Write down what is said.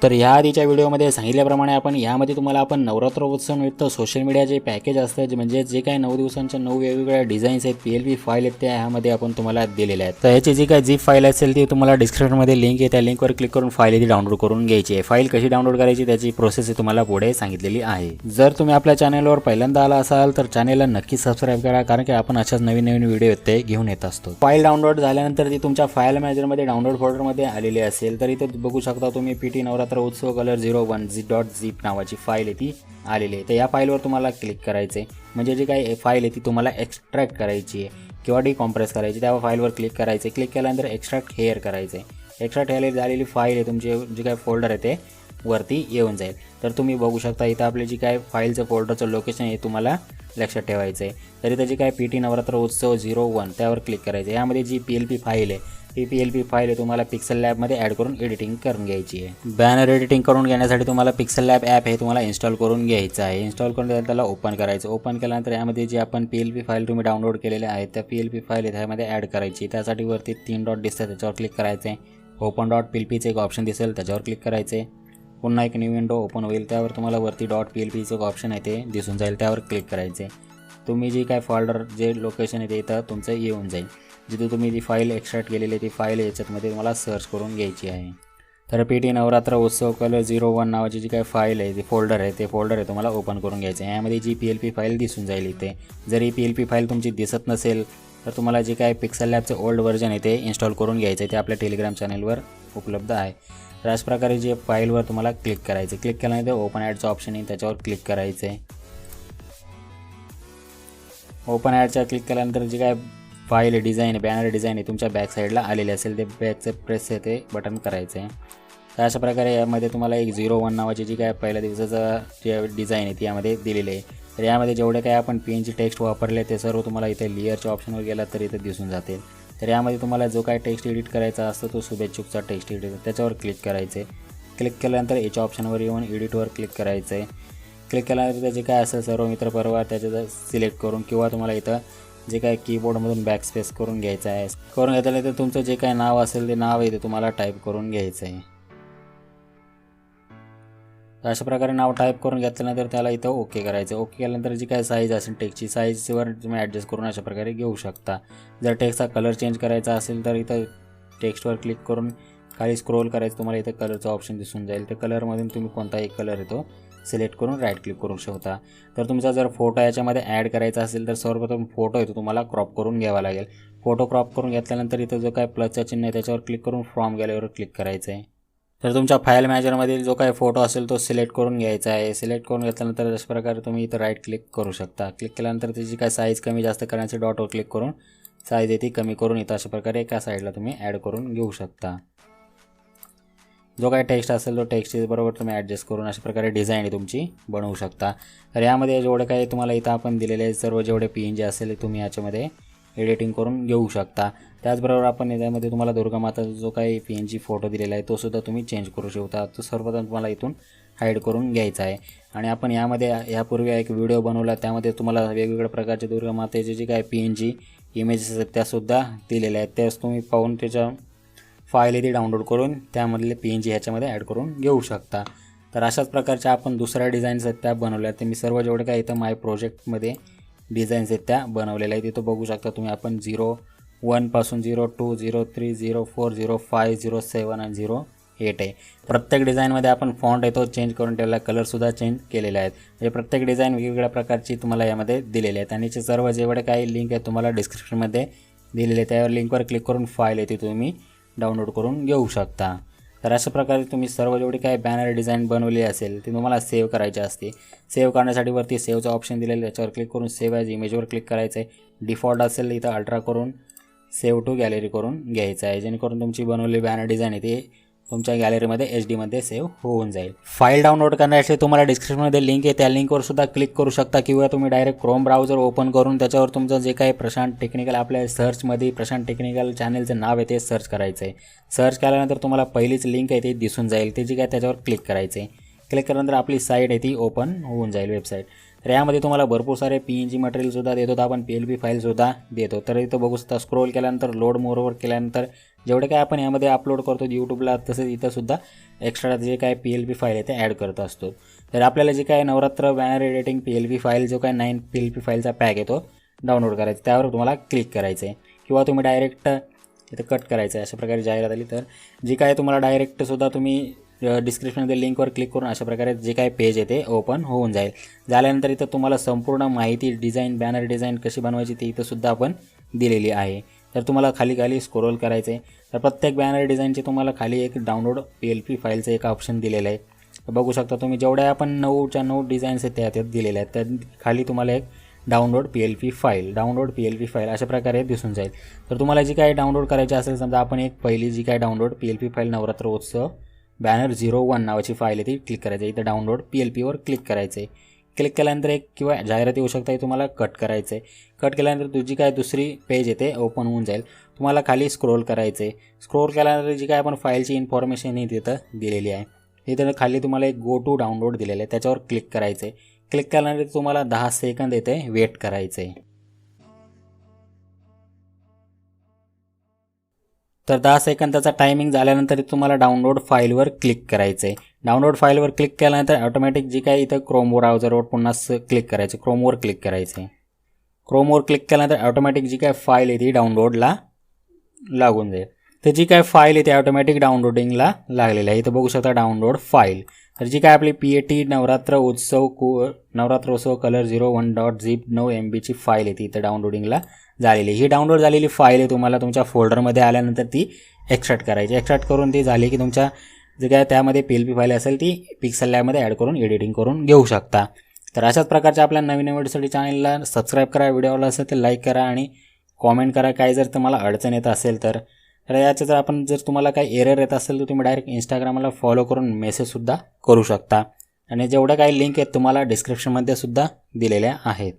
तर ह्या आधीच्या व्हिडिओमध्ये सांगितल्याप्रमाणे यामध्ये तुम्हाला नवरात्र उत्सव निमित्त सोशल मीडिया जे पॅकेज असतं जे म्हणजे जे काही 9 दिवसांच्या 9 वेगवेगळ्या डिझाईन्स आहेत PLP फाईल आहेत त्या ह्यामध्ये तुम्हाला दिलेल्या आहेत। तर याची जी काही झिप फाईल असेल ती तुम्हाला डिस्क्रिप्शनमध्ये लिंक आहे, त्या लिंकवर क्लिक करून फाईल ती डाउनलोड करून घ्यायची आहे। फाईल कशी डाउनलोड करायची त्याची प्रोसेस तुम्हाला पुढे सांगितलेली आहे। जर तुम्ही आपल्या चॅनलवर पहिल्यांदा आला असाल तर चॅनलला नक्की सबस्क्राइब करा, कारण की आपण अशाच नवीन नवीन व्हिडिओ ते घेऊन येत असतो। फाईल डाउनलोड झाल्यानंतर ती तुमच्या फाईल मॅनेजरमध्ये डाउनलोड फोल्डरमध्ये आलेली असेल तर इथे बघू शकता तुम्ही PT नवरात्र उत्सव कलर 01.zip नावाची फाईल आहे ती आलेली आहे। तर या फाईलवर तुम्हाला क्लिक करायचे, म्हणजे जी काही फाईल आहे ती तुम्हाला एक्स्ट्रॅक्ट करायची आहे किंवा डिकॉम्प्रेस करायची। त्या फाईलवर क्लिक करायचे, क्लिक केल्यानंतर एक्स्ट्रॅक्ट हेअर करायचे। एक्स्ट्रॅक्ट हेअर झालेली फाईल आहे तुमची जे काही फोल्डर आहे ते वरती येऊन जाईल। तर तुम्ही बघू शकता इथं आपली जी काय फाईलचं फोल्डरचं लोकेशन आहे तुम्हाला लक्षात ठेवायचं आहे। तर इथं जी काय PT नवरात्र उत्सव 01 त्यावर क्लिक करायचं। यामध्ये जी PLP फाईल आहे ही PLP फाईल आहे तुम्हाला पिक्सल लॅबमध्ये ॲड करून एडिटिंग करून घ्यायची आहे। बॅनर एडिटिंग करून घेण्यासाठी तुम्हाला पिक्सल लॅब ॲप हे तुम्हाला इन्स्टॉल करून घ्यायचं आहे। इन्स्टॉल करून त्याला ओपन करायचं। ओपन केल्यानंतर यामध्ये जी आपण PLP फाईल तुम्ही डाउनलोड केलेल्या आहेत त्या PLP फाईल त्यामध्ये ॲड करायची। त्यासाठी वरती 3 डॉट दिसतात त्याच्यावर क्लिक करायचे। ओपन डॉट PLPचं एक ऑप्शन दिसेल त्याच्यावर क्लिक करायचे। पुन्हा एक न्यू विंडो ओपन होईल, त्यावर तुम्हाला वरती .plpचं ऑप्शन आहे ते दिसून जाईल, त्यावर क्लिक करायचे। तुम्ही जी काय फोल्डर जे लोकेशन आहे ते इथं तुमचं येऊन जाईल। जिथे तुम्ही जी फाईल एक्स्ट्रॅक्ट केलेली ती फाईल याच्यामध्ये तुम्हाला सर्च करून घ्यायची आहे। तर PT नवरात्र उत्सव कलर 01 नावाची जी काय फाईल आहे ती फोल्डर आहे तुम्हाला ओपन करून घ्यायचं आहे। यामध्ये जी PLP फाईल दिसून जाईल इथे। जर ही PLP फाईल तुमची दिसत नसेल तर तुम्हाला जे काय पिक्सल लॅबचं ओल्ड व्हर्जन आहे ते इन्स्टॉल करून घ्यायचं आहे, ते आपल्या टेलिग्राम चॅनलवर उपलब्ध आहे। तर अशा प्रकारे जे फाईलवर तुम्हाला क्लिक करायचं, क्लिक केल्यानंतर ओपन ॲडचं ऑप्शन आहे त्याच्यावर क्लिक करायचं आहे। ओपन ॲडच्या क्लिक केल्यानंतर जी काय फाईल डिझाईन बॅनर डिझाईन आहे तुमच्या बॅक साईडला आलेले असेल ते बॅकचं प्रेस आहे ते बटन करायचं आहे। तर अशा प्रकारे यामध्ये तुम्हाला एक 01 नावाची जी काय पहिल्या दिवसाचं जे डिझाईन आहे ती यामध्ये दिलेली आहे। तर यामध्ये जेवढे काय आपण PNG टेक्स्ट वापरले ते सर्व तुम्हाला इथे लेअरच्या ऑप्शनवर गेला तर इथे दिसून जातील। तर यामध्ये तुम्हाला जो काय टेक्स्ट एडिट करायचा असतो तो शुभेच्छुकचा टेक्स्ट एडिट त्याच्यावर क्लिक करायचे। क्लिक केल्यानंतर याच्या ऑप्शनवर येऊन एडिटवर क्लिक करायचं आहे। क्लिक केल्यानंतर जे काय असेल सर्व मित्रपरिवार त्याच्यात सिलेक्ट करून किंवा तुम्हाला इथं जे काय कीबोर्डमधून बॅकस्पेस करून घ्यायचं आहे। करून घेतल्यानंतर तुमचं जे काय नाव असेल ते नाव आहे ते तुम्हाला टाईप करून घ्यायचं आहे। अशा प्रकारे नाव टाईप करून घेतल्यानंतर त्याला इथं ओके करायचं। ओके केल्यानंतर जी काय साईज असेल टेक्स्टची साईजवर तुम्ही ॲडजस्ट करून अशा प्रकारे घेऊ शकता। जर टेक्स्टचा कलर चेंज करायचा असेल तर इथं टेक्स्टवर क्लिक करून खाली स्क्रोल करायचं, तुम्हाला इथं कलरचा ऑप्शन दिसून जाईल। तर कलरमधून तुम्ही कोणता एक कलर येतो सिलेक्ट करून राईट क्लिक करू शकता। तर तुमचा जर फोटो याच्यामध्ये ॲड करायचा असेल तर सर्वप्रथम फोटो आहे तो तुम्हाला क्रॉप करून घ्यावा लागेल। फोटो क्रॉप करून घेतल्यानंतर इथं जो काय प्लसचा चिन्ह आहे त्याच्यावर क्लिक करून फ्रॉम गॅलरीवर क्लिक करायचं आहे। तर तुमच्या फाईल मॅनेजरमधील जो काय फोटो असेल तो सिलेक्ट करून घ्यायचा आहे। सिलेक्ट करून घेतल्यानंतर अशा प्रकारे तुम्ही इथं राईट क्लिक करू शकता। क्लिक केल्यानंतर त्याची काय साईज कमी जास्त करण्यासाठी डॉटवर क्लिक करून साईज आहे ती कमी करून इथं अशा प्रकारे एका साईडला तुम्ही ॲड करून घेऊ शकता। जो काही टेक्स्ट असेल तो टेक्स्ट बरोबर तुम्ही ॲडजस्ट करून अशा प्रकारे डिझाईन तुमची बनवू शकता। तर यामध्ये जेवढे काही तुम्हाला इथं आपण दिलेले सर्व जेवढे PNG असेल तुम्ही याच्यामध्ये एडिटिंग करून घेऊ शकता। त्याचबरोबर आपण याच्यामध्ये तुम्हाला दुर्गा माताचा जो काही PNG फोटो दिलेला आहे तो सुद्धा तुम्ही चेंज करू शकता। तो सर्वप्रथम तुम्हाला इथून हाईड करून घ्यायचा आहे। आणि आपण यामध्ये यापूर्वी एक व्हिडिओ बनवला त्यामध्ये तुम्हाला वेगवेगळ्या प्रकारचे दुर्गा मातेचे जे काही PNG इमेजेस आहेत त्यासुद्धा दिलेल्या आहेत, त्यास तुम्ही पाहून त्याच्या फाईल ती डाउनलोड करून त्यामधले PNG ह्याच्यामध्ये ॲड करून घेऊ शकता। तर अशाच प्रकारच्या आपण दुसऱ्या डिझाईन्स आहेत त्या बनवल्या आहेत। मी सर्व जेवढे काय इथं माय प्रोजेक्टमध्ये डिझाईन्स आहेत त्या बनवलेल्या आहेत तिथं बघू शकता तुम्ही। आपण 01 पासून 02, 03, 04, 05, 07 आणि 08 आहे। प्रत्येक डिझाईनमध्ये आपण फॉन्ट आहे तो चेंज करून ठेवला, कलरसुद्धा चेंज केलेले आहेत। म्हणजे प्रत्येक डिझाईन वेगवेगळ्या प्रकारची तुम्हाला यामध्ये दिलेली आहेत। आणि सर्व जेवढे काही लिंक आहेत तुम्हाला डिस्क्रिप्शनमध्ये दिलेले आहेत, त्यावर लिंकवर क्लिक करून फाईल आहे ती तुम्ही डाउनलोड करून घेऊ शकता। तर अशा प्रकारे तुम्ही सर्व जेवढी काही बॅनर डिझाईन बनवली असेल ती तुम्हाला सेव्ह करायची असते। सेव्ह करण्यासाठी वरती सेव्हचा ऑप्शन दिलेला आहे त्याच्यावर क्लिक करून सेव्ह ॲज इमेजवर क्लिक करायचं आहे। डिफॉल्ट असेल इथं अल्ट्रा करून सेव्ह टू गॅलरी करून घ्यायचं आहे, जेणेकरून तुमची बनवलेली बॅनर डिझाईन आहे ती तुमच्या गॅलरीमध्ये HD मध्ये सेव्ह होऊन जाईल। फाईल डाउनलोड करण्यासाठी तुम्हाला डिस्क्रिप्शनमध्ये लिंक आहे त्या लिंकवर सुद्धा क्लिक करू शकता किंवा तुम्ही डायरेक्ट क्रोम ब्राउझर ओपन करून त्याच्यावर तुमचं जे काही प्रशांत टेक्निकल आपल्या सर्चमध्ये प्रशांत टेक्निकल चॅनलचं नाव आहे ते सर्च करायचं आहे। सर्च केल्यानंतर तुम्हाला पहिलीच लिंक आहे ती दिसून जाईल, त्याची काय त्याच्यावर क्लिक करायचं आहे। क्लिक केल्यानंतर आपली साईट आहे ती ओपन होऊन जाईल वेबसाईट। तर यामध्ये तुम्हाला भरपूर सारे PNG मटेरियलसुद्धा देतो, आपण PLP फाईलसुद्धा देतो। तर इथं बघू शकता स्क्रोल केल्यानंतर लोड मोरवर केल्यानंतर जेवढे काय आपण यामध्ये अपलोड करतो यूट्यूबला, तसंच इथं सुद्धा एक्स्ट्रा जे काय PLP फाईल आहे ते ॲड करत असतो. तर आपल्याला जे काय Navratra banner editing PLP file, जो काय 9 PLP फाईलचा पॅक आहे तो डाउनलोड करायचा. त्यावर तुम्हाला क्लिक करायचं आहे किंवा तुम्ही डायरेक्ट इथं कट करायचं आहे. अशा प्रकारे जाहिरात आली तर जी काय तुम्हाला डायरेक्टसुद्धा तुम्ही डिस्क्रिप्शनमध्ये लिंकवर क्लिक करून अशा प्रकारे जे काय पेज आहे ते ओपन होऊन जाईल. झाल्यानंतर इथं तुम्हाला संपूर्ण माहिती, डिझाईन, बॅनर डिझाईन कशी बनवायची ती इथंसुद्धा आपण दिलेली आहे. तर तुम्हाला खाली स्क्रोल करायचं आहे. तर प्रत्येक बॅनर डिझाईनचे तुम्हाला खाली एक डाउनलोड PLP फाईलचं एक ऑप्शन दिलेलं आहे. बघू शकता तुम्ही, जेवढ्या आपण 9च्या 9 डिझाईन्स आहेत त्यात दिलेल्या आहेत. त्या खाली तुम्हाला एक डाउनलोड PLP फाईल अशा प्रकारे दिसून जाईल. तर तुम्हाला जी काय डाउनलोड करायची असेल, समजा आपण एक पहिली जी काय डाउनलोड PLP फाईल नवरात्र उत्सव बॅनर 01 नावाची फाईल आहे ती क्लिक करायची. इथं डाउनलोड PLPवर क्लिक करायचं आहे. क्लिक केल्यानंतर एक किंवा जाहिरात येऊ शकता, तुम्हाला कट करायचं आहे. कट केल्यानंतर तुझी काय दुसरी पेज आहे ते ओपन होऊन जाईल. तुम्हाला खाली स्क्रोल करायचं आहे. स्क्रोल केल्यानंतर जी काय आपण फाईलची इन्फॉर्मेशन ही तिथं दिलेली आहे. इथं खाली तुम्हाला एक गो टू डाउनलोड दिलेलं आहे, त्याच्यावर क्लिक करायचं आहे. क्लिक केल्यानंतर तुम्हाला 10 सेकंद येते वेट करायचं आहे. तर 10 सेकंदाचा टायमिंग झाल्यानंतर तुम्हाला डाउनलोड फाईलवर क्लिक करायचं आहे. डाउनलोड फाईलवर क्लिक केल्यानंतर ऑटोमॅटिक जी काय इथं क्रोम ब्राउझरवर पुन्हा क्लिक करायचं, क्रोमवर क्लिक करायचं आहे. क्रोमवर क्लिक केल्यानंतर ऑटोमॅटिक जी काय फाईल आहे ती डाउनलोडला लागून जाईल. तर जी काय फाईल आहे ती ऑटोमॅटिक डाउनलोडिंगला लागलेली आहे. इथं बघू शकता डाउनलोड फाईल. तर जी काय आपली PAT नवरात्र उत्सव कलर 01.zip 9 MB फाईल आहे ती इथं डाउनलोडिंगला झालेली. ही डाउनलोड झालेली फाईल आहे तुम्हाला तुमच्या फोल्डरमध्ये आल्यानंतर ती एक्स्ट्रॅक्ट करायची. एक्स्ट्रॅक्ट करून ती झाली की तुमच्या जे काय त्यामध्ये PLP फाईल असेल ती पिक्सल लॅबमध्ये ॲड करून एडिटिंग करून घेऊ शकता. तर अशाच प्रकारच्या आपल्या नवीन व्हिडिओसाठी चॅनलला सबस्क्राईब करा, व्हिडिओला असेल तर लाईक करा आणि कॉमेंट करा. काय जर तुम्हाला अडचण येत असेल तर याचं जर तुम्हाला काही एरर येत असेल तर तुम्ही डायरेक्ट इंस्टाग्रामला फॉलो करून मेसेजसुद्धा करू शकता. आणि जेवढ्या काही लिंक आहेत तुम्हाला डिस्क्रिप्शनमध्ये सुद्धा दिलेल्या आहेत.